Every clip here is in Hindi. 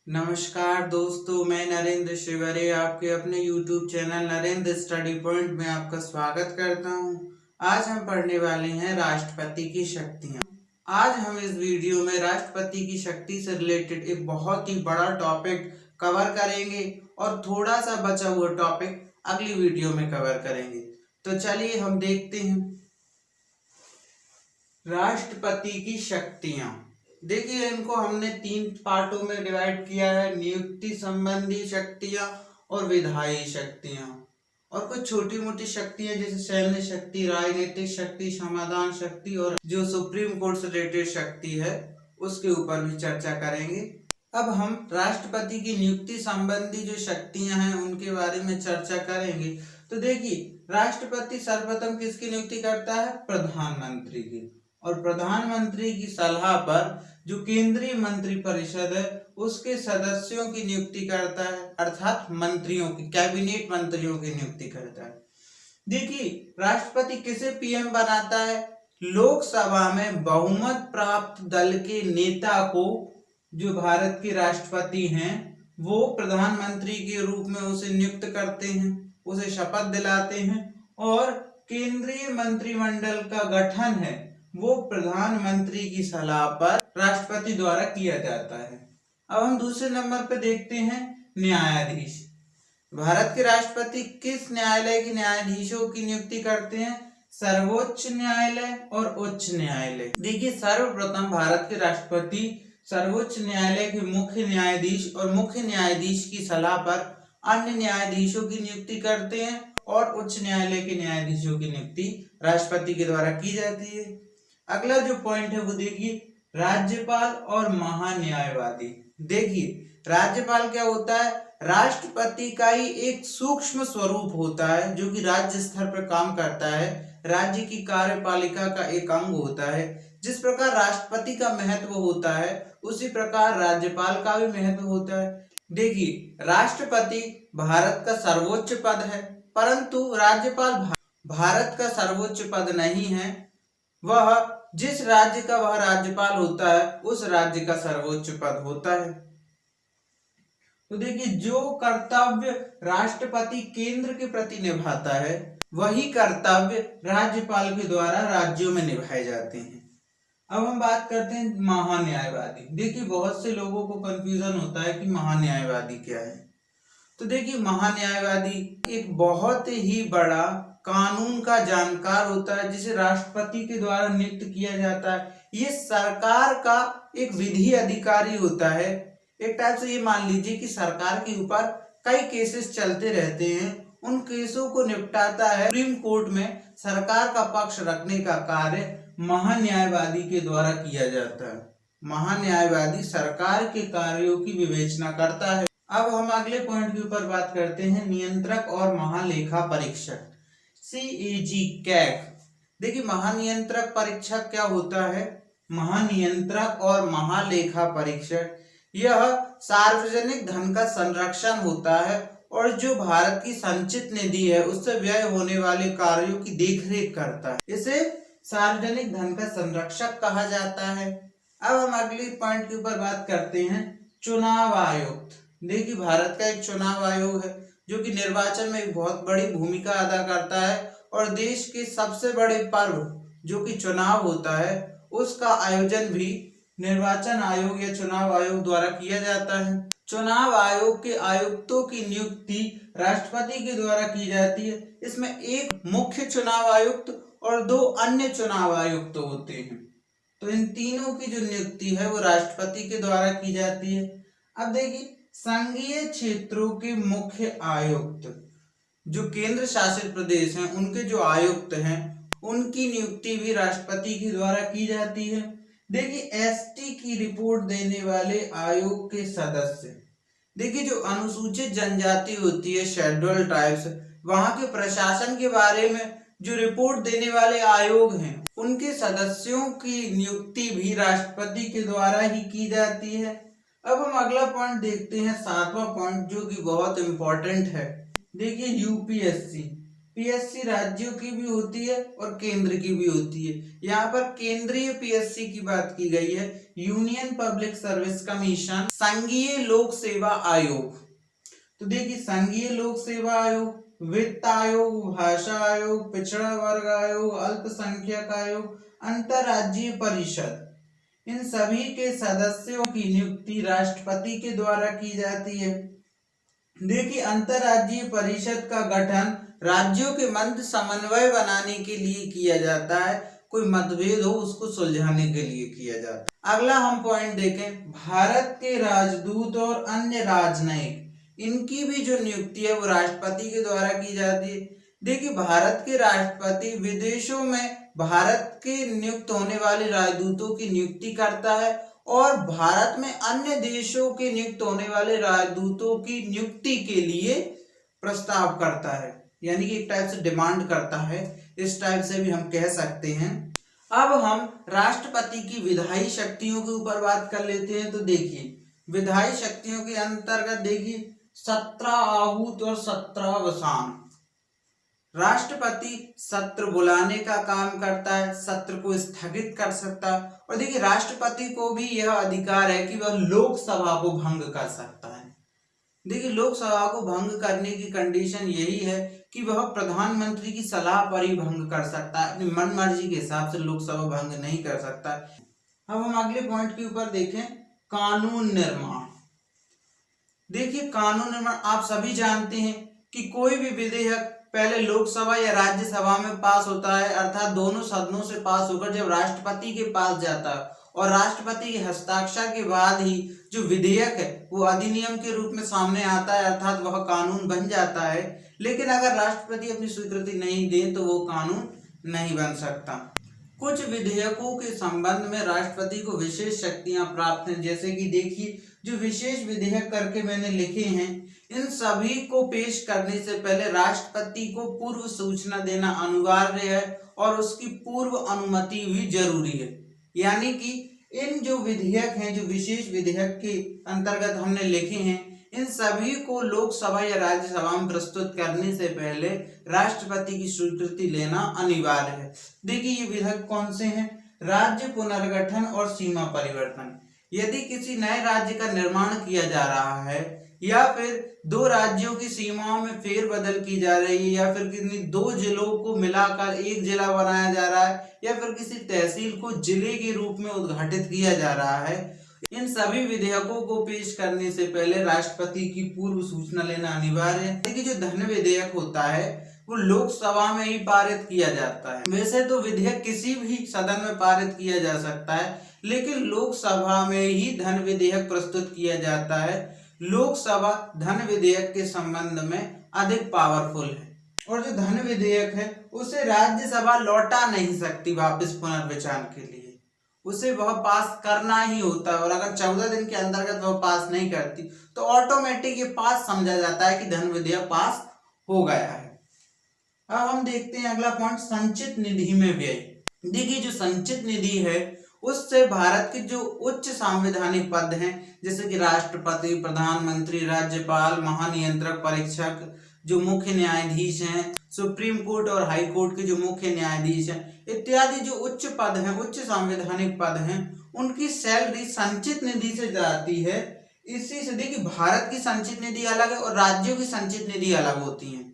नमस्कार दोस्तों, मैं नरेंद्र शिवरे आपके अपने YouTube channel Narendra study point में आपका स्वागत करता हूं। आज हम पढ़ने वाले हैं राष्ट्रपति की शक्तियां। आज हम इस वीडियो में राष्ट्रपति की शक्ति से रिलेटेड एक बहुत ही बड़ा टॉपिक कवर करेंगे और थोड़ा सा बचा हुआ टॉपिक अगली वीडियो में कवर करेंगे। तो चलिए हम देखते हैं राष्ट्रपति की शक्तियां। देखिए, इनको हमने 3 पार्टों में डिवाइड किया है: नियुक्ति संबंधी शक्तियां और विधायी शक्तियां, और कुछ छोटी मोटी शक्तियां जैसे सैन्य शक्ति, राजनीतिक शक्ति, समाधान शक्ति और जो सुप्रीम कोर्ट से रिलेटेड शक्ति है उसके ऊपर भी चर्चा करेंगे। अब हम राष्ट्रपति की नियुक्ति संबंधी जो शक्तियां हैं उनके बारे में चर्चा करेंगे। तो देखिए, राष्ट्रपति सर्वप्रथम किसकी नियुक्ति करता है? प्रधानमंत्री की। और प्रधानमंत्री की सलाह पर जो केंद्रीय मंत्रिपरिषद है उसके सदस्यों की नियुक्ति करता है, अर्थात मंत्रियों की, कैबिनेट मंत्रियों की नियुक्ति करता है। देखिए, राष्ट्रपति किसे पीएम बनाता है? लोकसभा में बहुमत प्राप्त दल के नेता को, जो भारत के राष्ट्रपति हैं, वो प्रधानमंत्री के रूप में उसे नियुक्त करते हैं, उसे शपथ दिलाते हैं, और केंद्रीय मंत्रिमंडल का गठन है वो प्रधानमंत्री की सलाह पर राष्ट्रपति द्वारा किया जाता है। अब हम दूसरे नंबर पे देखते हैं न्यायाधीश। भारत के राष्ट्रपति किस न्यायालय के न्यायाधीशों की नियुक्ति करते हैं? सर्वोच्च न्यायालय और उच्च न्यायालय। देखिए, सर्वप्रथम भारत के राष्ट्रपति सर्वोच्च न्यायालय के मुख्य न्यायाधीश और मुख्य न्यायाधीश की सलाह पर अन्य न्यायाधीशों की नियुक्ति करते हैं, और उच्च न्यायालय के न्यायाधीशों की नियुक्ति राष्ट्रपति के द्वारा की जाती है। अगला जो पॉइंट है वो देखिए, राज्यपाल और महान्यायवादी। देखिए, राज्यपाल क्या होता है? राष्ट्रपति का ही एक सूक्ष्म स्वरूप होता है जो कि राज्य स्तर पर काम करता है, राज्य की कार्यपालिका का एक अंग होता है। जिस प्रकार राष्ट्रपति का महत्व होता है उसी प्रकार राज्यपाल का भी महत्व होता है। देखिए, राष्ट्रपति भारत का सर्वोच्च पद है, परंतु राज्यपाल भारत का सर्वोच्च पद नहीं है। वह जिस राज्य का वह राज्यपाल होता है उस राज्य का सर्वोच्च पद होता है। तो देखिए, जो कर्तव्य राष्ट्रपति केंद्र के प्रति निभाता है वही कर्तव्य राज्यपाल के द्वारा राज्यों में निभाए जाते हैं। अब हम बात करते हैं महान्यायवादी। देखिए, बहुत से लोगों को कंफ्यूजन होता है कि महान्यायवादी क्या है। तो देखिए, महान्यायवादी एक बहुत ही बड़ा कानून का जानकार होता है जिसे राष्ट्रपति के द्वारा नियुक्त किया जाता है। ये सरकार का एक विधि अधिकारी होता है। एक टाइप से ये मान लीजिए कि सरकार के ऊपर कई केसेस चलते रहते हैं, उन केसों को निपटाता है। सुप्रीम कोर्ट में सरकार का पक्ष रखने का कार्य महान्यायवादी के द्वारा किया जाता है। महान्यायवादी सरकार के कार्यों की विवेचना करता है। अब हम अगले पॉइंट के ऊपर बात करते हैं नियंत्रक और महालेखा परीक्षक, CAG कैग। देखिए, महानियंत्रक परीक्षक क्या होता है? महानियंत्रक और महालेखा परीक्षक यह सार्वजनिक धन का संरक्षण होता है और जो भारत की संचित निधि है उससे व्यय होने वाले कार्यों की देखरेख करता है। इसे सार्वजनिक धन का संरक्षक कहा जाता है। अब हम अगले पॉइंट के ऊपर बात करते हैं चुनाव आयुक्त। देखिए, भारत का एक चुनाव आयोग है जो कि निर्वाचन में एक बहुत बड़ी भूमिका अदा करता है, और देश के सबसे बड़े पर्व जो कि चुनाव होता है उसका आयोजन भी निर्वाचन आयोग या चुनाव आयोग द्वारा किया जाता है। चुनाव आयोग के आयुक्तों की नियुक्ति राष्ट्रपति के द्वारा की जाती है। इसमें एक मुख्य चुनाव आयुक्त और 2 अन्य चुनाव आयुक्त होते हैं। तो इन तीनों की जो नियुक्ति है वो राष्ट्रपति के द्वारा की जाती है। अब देखिए, संघीय क्षेत्रों के मुख्य आयुक्त, जो केंद्र शासित प्रदेश हैं उनके जो आयुक्त हैं उनकी नियुक्ति भी राष्ट्रपति के द्वारा की जाती है। देखिए, एसटी की रिपोर्ट देने वाले आयोग के सदस्य, देखिए जो अनुसूचित जनजाति होती है, शेड्यूल ट्राइब्स, वहां के प्रशासन के बारे में जो रिपोर्ट देने वाले आयोग हैं उनके सदस्यों की नियुक्ति भी राष्ट्रपति के द्वारा ही की जाती है। अब हम अगला पॉइंट देखते हैं, 7वां पॉइंट, जो कि बहुत इंपॉर्टेंट है। देखिए, यूपीएससी पीएससी राज्यों की भी होती है और केंद्र की भी होती है। यहाँ पर केंद्रीय पीएससी की बात की गई है, यूनियन पब्लिक सर्विस कमीशन, संघीय लोक सेवा आयोग। तो देखिए संघीय लोक सेवा आयोग, वित्त आयोग, भाषा आयोग, पिछड़ा वर्ग आयोग, अल्पसंख्यक आयोग, अंतरराज्यीय परिषद, इन सभी के सदस्यों की नियुक्ति राष्ट्रपति के द्वारा की जाती है। देखिए अंतरराज्यीय परिषद का गठन राज्यों के मध्य समन्वय बनाने के लिए किया जाता है, कोई मतभेद हो उसको सुलझाने के लिए किया जाता है। अगला हम पॉइंट देखें, भारत के राजदूत और अन्य राजनयिक, इनकी भी जो नियुक्ति है वो राष्ट्रपति के द्वारा की जाती है। देखिए भारत के राष्ट्रपति विदेशों में भारत के नियुक्त होने वाले राजदूतों की नियुक्ति करता है और भारत में अन्य देशों के नियुक्त होने वाले राजदूतों की नियुक्ति के लिए प्रस्ताव करता है, यानी कि एक टाइप से डिमांड करता है, इस टाइप से भी हम कह सकते हैं। अब हम राष्ट्रपति की विधायी शक्तियों के ऊपर बात कर लेते हैं। तो देखिए विधायी शक्तियों के अंतर्गत देखिए 17 आहूत और 17 अवसान। राष्ट्रपति सत्र बुलाने का काम करता है, सत्र को स्थगित कर सकता है, और देखिए राष्ट्रपति को भी यह अधिकार है कि वह लोकसभा को भंग कर सकता है। देखिए लोकसभा को भंग करने की कंडीशन यही है कि वह प्रधानमंत्री की सलाह पर ही भंग कर सकता है, अपनी मन मर्जी के हिसाब से लोकसभा भंग नहीं कर सकता। अब हम अगले पॉइंट के ऊपर देखें, कानून निर्माण। देखिए कानून निर्माण, आप सभी जानते हैं कि कोई भी विधेयक पहले लोकसभा या राज्यसभा में पास होता है, अर्थात दोनों सदनों से पास होकर जब राष्ट्रपति के पास जाता है और राष्ट्रपति के हस्ताक्षर के बाद ही जो विधेयक है वो अधिनियम के रूप में सामने आता है, अर्थात वह कानून बन जाता है। लेकिन अगर राष्ट्रपति अपनी स्वीकृति नहीं दे तो वो कानून नहीं बन सकता। कुछ विधेयकों के संबंध में राष्ट्रपति को विशेष शक्तियां प्राप्त हैं, जैसे कि देखिए जो विशेष विधेयक करके मैंने लिखे हैं, इन सभी को पेश करने से पहले राष्ट्रपति को पूर्व सूचना देना अनिवार्य है और उसकी पूर्व अनुमति भी जरूरी है। यानी कि इन जो विधेयक हैं, जो विशेष विधेयक के अंतर्गत हमने लिखे हैं, इन सभी को लोकसभा या राज्यसभा में प्रस्तुत करने से पहले राष्ट्रपति की स्वीकृति लेना अनिवार्य है। देखिए ये विधेयक कौन से हैं, राज्य पुनर्गठन और सीमा परिवर्तन। यदि किसी नए राज्य का निर्माण किया जा रहा है या फिर दो राज्यों की सीमाओं में फेरबदल की जा रही है या फिर किन्हीं दो जिलों को मिलाकर एक जिला बनाया जा रहा है या फिर किसी तहसील को जिले के रूप में उद्घाटित किया जा रहा है, इन सभी विधेयकों को पेश करने से पहले राष्ट्रपति की पूर्व सूचना लेना अनिवार्य है। देखिए जो धन विधेयक होता है वो लोकसभा में ही पारित किया जाता है। वैसे तो विधेयक किसी भी सदन में पारित किया जा सकता है, लेकिन लोकसभा में ही धन विधेयक प्रस्तुत किया जाता है। लोकसभा धन विधेयक के संबंध में अधिक पावरफुल है और जो धन विधेयक है उसे राज्यसभा लौटा नहीं सकती वापस पुनर्विचार के लिए, उसे वह पास करना ही होता है। और अगर 14 दिन के अंतर्गत वह पास नहीं करती तो ऑटोमेटिक ये पास समझा जाता है कि धन विधेयक पास हो गया है। अब हम देखते हैं अगला पॉइंट, संचित निधि में व्यय। देखिए जो संचित निधि है उससे भारत के जो उच्च संवैधानिक पद हैं, जैसे कि राष्ट्रपति, प्रधानमंत्री, राज्यपाल, महानियंत्रक, परीक्षक, जो मुख्य न्यायाधीश हैं, सुप्रीम कोर्ट और हाई कोर्ट के जो मुख्य न्यायाधीश हैं, इत्यादि जो उच्च पद हैं, उच्च संवैधानिक पद हैं, उनकी सैलरी संचित निधि से जाती है। इसी से देखिए भारत की संचित निधि अलग है और राज्यों की संचित निधि अलग होती है।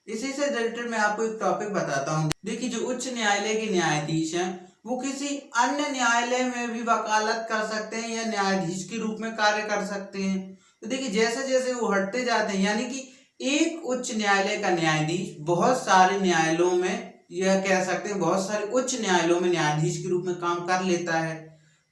इसी से रिलेटेड मैं आपको एक टॉपिक बताता हूँ। देखिए जो उच्च न्यायालय के न्यायाधीश हैं वो किसी अन्य न्यायालय में भी वकालत कर सकते हैं या न्यायाधीश के रूप में कार्य कर सकते हैं। तो देखिए जैसे जैसे वो हटते जाते हैं, यानी कि एक उच्च न्यायालय का न्यायाधीश बहुत सारे न्यायालयों में, यह कह सकते हैं बहुत सारे उच्च न्यायालयों में न्यायाधीश के रूप में काम कर लेता है।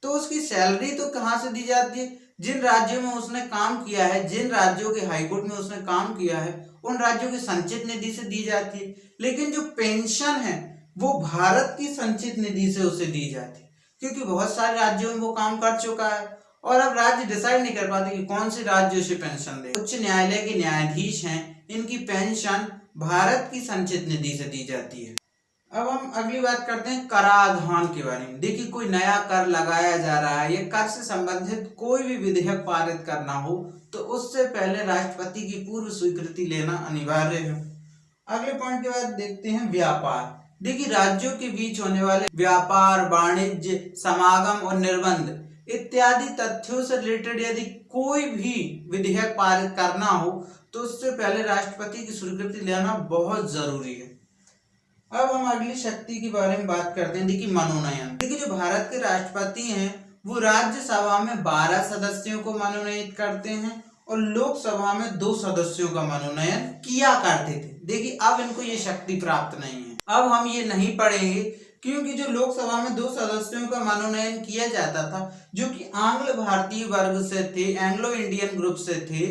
तो उसकी सैलरी तो कहाँ से दी जाती है, जिन राज्यों में उसने काम किया है, जिन राज्यों के हाईकोर्ट में उसने काम किया है उन राज्यों की संचित निधि से दी जाती है। लेकिन जो पेंशन है वो भारत की संचित निधि से उसे दी जाती है, क्योंकि बहुत सारे राज्यों में वो काम कर चुका है और अब राज्य डिसाइड नहीं कर पाते कि कौन से राज्य उसे पेंशन दे। उच्च न्यायालय के न्यायाधीश हैं, इनकी पेंशन भारत की संचित निधि से दी जाती है। अब हम अगली बात करते हैं कराधान के बारे में। देखिए कोई नया कर लगाया जा रहा है या कर से संबंधित कोई भी विधेयक पारित करना हो तो उससे पहले राष्ट्रपति की पूर्व स्वीकृति लेना अनिवार्य है। अगले पॉइंट के बाद देखते हैं व्यापार। देखिए राज्यों के बीच होने वाले व्यापार, वाणिज्य, समागम और निर्बंध इत्यादि तथ्यों से रिलेटेड यदि कोई भी विधेयक पारित करना हो तो उससे पहले राष्ट्रपति की स्वीकृति लेना बहुत जरूरी है। अब हम अगली शक्ति के बारे में बात करते हैं। देखिए मनोनयन। देखिए जो भारत के राष्ट्रपति हैं वो राज्यसभा में 12 सदस्यों को मनोनीत करते हैं और लोकसभा में 2 सदस्यों का मनोनयन किया करते थे। देखिए अब इनको ये शक्ति प्राप्त नहीं है। अब हम ये नहीं पढ़ेंगे क्योंकि जो लोकसभा में 2 सदस्यों का मनोनयन किया जाता था जो कि आंग्ल भारतीय वर्ग से थे, एंग्लो इंडियन ग्रुप से थे,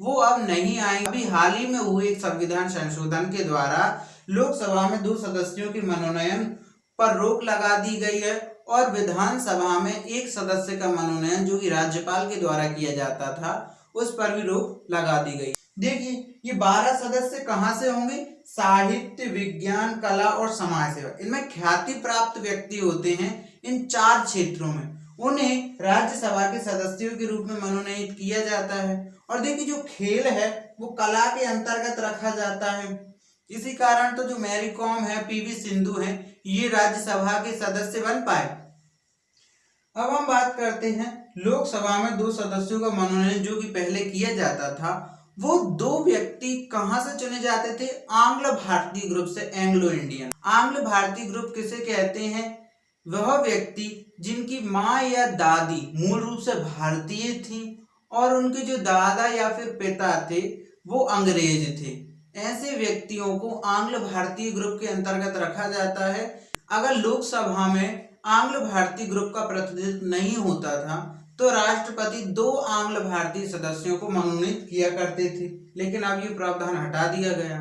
वो अब नहीं आएंगे। अभी हाल ही में हुए एक संविधान संशोधन के द्वारा लोकसभा में 2 सदस्यों के मनोनयन पर रोक लगा दी गई है और विधानसभा में 1 सदस्य का मनोनयन जो कि राज्यपाल के द्वारा किया जाता था उस पर भी रोक लगा दी गई। देखिए ये 12 सदस्य कहाँ से होंगे? साहित्य, विज्ञान, कला और समाज सेवा, इनमें ख्याति प्राप्त व्यक्ति होते हैं इन 4 क्षेत्रों में, उन्हें राज्यसभा के सदस्यों के रूप में मनोनीत किया जाता है। और देखिए जो खेल है वो कला के अंतर्गत रखा जाता है। इसी कारण तो जो मैरी कॉम है, पीवी सिंधु है, ये राज्यसभा के सदस्य बन पाए। अब हम बात करते हैं लोकसभा में 2 सदस्यों का मनोनयन जो कि पहले किया जाता था, वो 2 व्यक्ति कहां से चुने जाते थे? आंग्ल भारतीय ग्रुप से, एंग्लो इंडियन। आंग्ल भारतीय ग्रुप किसे कहते हैं? वह व्यक्ति जिनकी माँ या दादी मूल रूप से भारतीय थी और उनके जो दादा या फिर पिता थे वो अंग्रेज थे। ऐसे व्यक्तियों को आंग्ल भारतीय ग्रुप के अंतर्गत रखा जाता है। अगर लोकसभा में आंग्ल भारतीय ग्रुप का प्रतिनिधित्व नहीं होता था तो राष्ट्रपति 2 आंग्ल भारतीय सदस्यों को मनोनीत किया करते थे, लेकिन अब ये प्रावधान हटा दिया गया।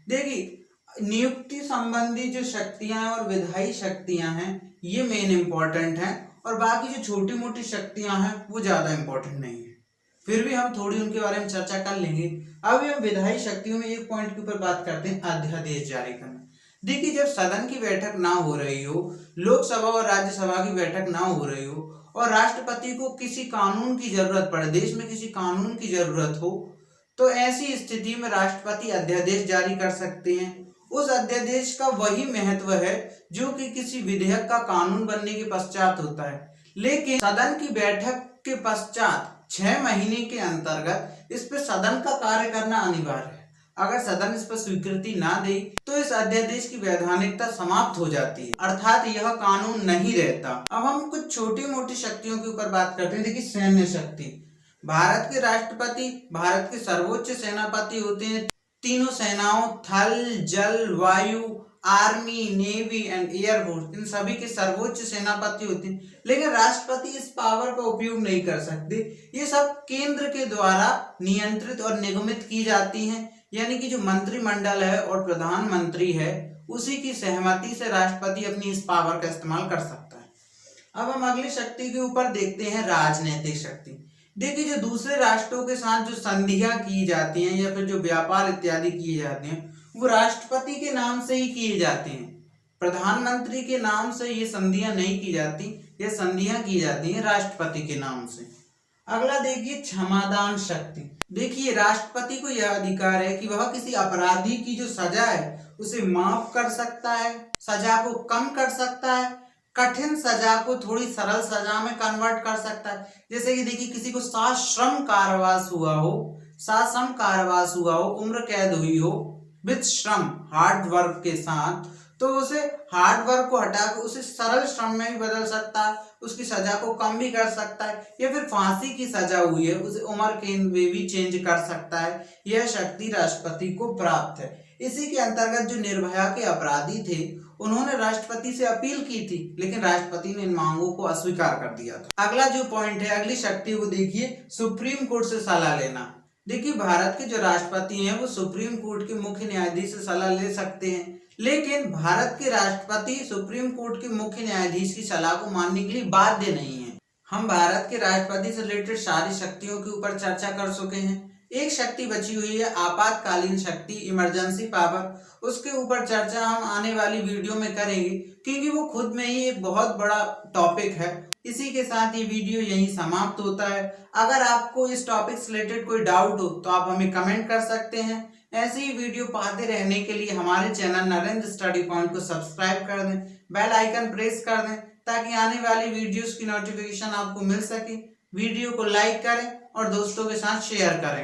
देखिए नियुक्ति संबंधी जो शक्तियां और विधायी शक्तियां हैं ये मेन इंपॉर्टेंट हैं और बाकी जो छोटी मोटी शक्तियां हैं वो ज्यादा इंपॉर्टेंट नहीं है, फिर भी हम थोड़ी उनके बारे में चर्चा कर लेंगे। अभी हम विधायी शक्तियों में एक पॉइंट के ऊपर बात करते हैं, अध्यादेश जारी करना। देखिए जब सदन की बैठक ना हो रही हो, लोकसभा और राज्यसभा की बैठक ना हो रही हो और राष्ट्रपति को किसी कानून की जरूरत पड़े, देश में किसी कानून की जरूरत हो, तो ऐसी स्थिति में राष्ट्रपति अध्यादेश जारी कर सकते हैं। उस अध्यादेश का वही महत्व है जो कि किसी विधेयक का कानून बनने के पश्चात होता है, लेकिन सदन की बैठक के पश्चात 6 महीने के अंतर्गत इस पर सदन का कार्य करना अनिवार्य है। अगर सदन इस पर स्वीकृति ना दे तो इस अध्यादेश की वैधानिकता समाप्त हो जाती है, अर्थात यह कानून नहीं रहता। अब हम कुछ छोटी मोटी शक्तियों के ऊपर बात करते हैं। देखिए सैन्य शक्ति। भारत के राष्ट्रपति भारत के सर्वोच्च सेनापति होते हैं। तीनों सेनाओं थल, जल, वायु, आर्मी, नेवी एंड एयरफोर्स, इन सभी के सर्वोच्च सेनापति होते हैं, लेकिन राष्ट्रपति इस पावर का उपयोग नहीं कर सकते। ये सब केंद्र के द्वारा नियंत्रित और निगमित की जाती हैं, यानी कि जो मंत्रिमंडल है और प्रधानमंत्री है उसी की सहमति से राष्ट्रपति अपनी इस पावर का इस्तेमाल कर सकता है। अब हम अगली शक्ति के ऊपर देखते हैं, राजनीतिक शक्ति। देखिए जो दूसरे राष्ट्रों के साथ जो संधियां की जाती हैं या फिर जो व्यापार इत्यादि किए जाते हैं वो राष्ट्रपति के नाम से ही किए जाते हैं, प्रधानमंत्री के नाम से ये संधियां नहीं की जाती, ये संधियां की जाती हैं राष्ट्रपति के नाम से। अगला देखिए क्षमादान शक्ति। देखिए राष्ट्रपति को यह अधिकार है कि वह किसी अपराधी की जो सजा है उसे माफ कर सकता है, सजा को कम कर सकता है, कठिन सजा को थोड़ी सरल सजा में कन्वर्ट कर सकता है। जैसे कि देखिए किसी को सश्रम कारावास हुआ हो, उम्र कैद हुई हो विद श्रम, हार्ड वर्क के साथ, तो उसे हार्ड वर्क को हटाकर उसे सरल श्रम में भी बदल सकता है, उसकी सजा को कम भी कर सकता है, या फिर फांसी की सजा हुई है उसे उम्र कैद में भी चेंज कर सकता है। यह शक्ति राष्ट्रपति को प्राप्त है। इसी के अंतर्गत जो निर्भया के अपराधी थे उन्होंने राष्ट्रपति से अपील की थी, लेकिन राष्ट्रपति ने इन मांगों को अस्वीकार कर दिया था। अगला जो पॉइंट है, अगली शक्ति को देखिए, सुप्रीम कोर्ट से सलाह लेना। देखिए भारत के जो राष्ट्रपति हैं वो सुप्रीम कोर्ट के मुख्य न्यायाधीश से सलाह ले सकते हैं, लेकिन भारत के राष्ट्रपति सुप्रीम कोर्ट के मुख्य न्यायाधीश की सलाह को मानने के लिए बाध्य नहीं है। हम भारत के राष्ट्रपति से रिलेटेड सारी शक्तियों के ऊपर चर्चा कर चुके हैं। एक शक्ति बची हुई है आपातकालीन शक्ति, इमरजेंसी पावर। उसके ऊपर चर्चा हम आने वाली वीडियो में करेंगे क्योंकि वो खुद में ही एक बहुत बड़ा टॉपिक है। इसी के साथ ये वीडियो यहीं समाप्त होता है। अगर आपको इस टॉपिक से रिलेटेड कोई डाउट हो तो आप हमें कमेंट कर सकते हैं। ऐसे ही वीडियो पाते रहने के लिए हमारे चैनल नरेंद्र स्टडी पॉइंट को सब्सक्राइब कर दें, बेल आइकन प्रेस कर दें ताकि आने वाली वीडियोस की नोटिफिकेशन आपको मिल सके। वीडियो को लाइक करें और दोस्तों के साथ शेयर करें।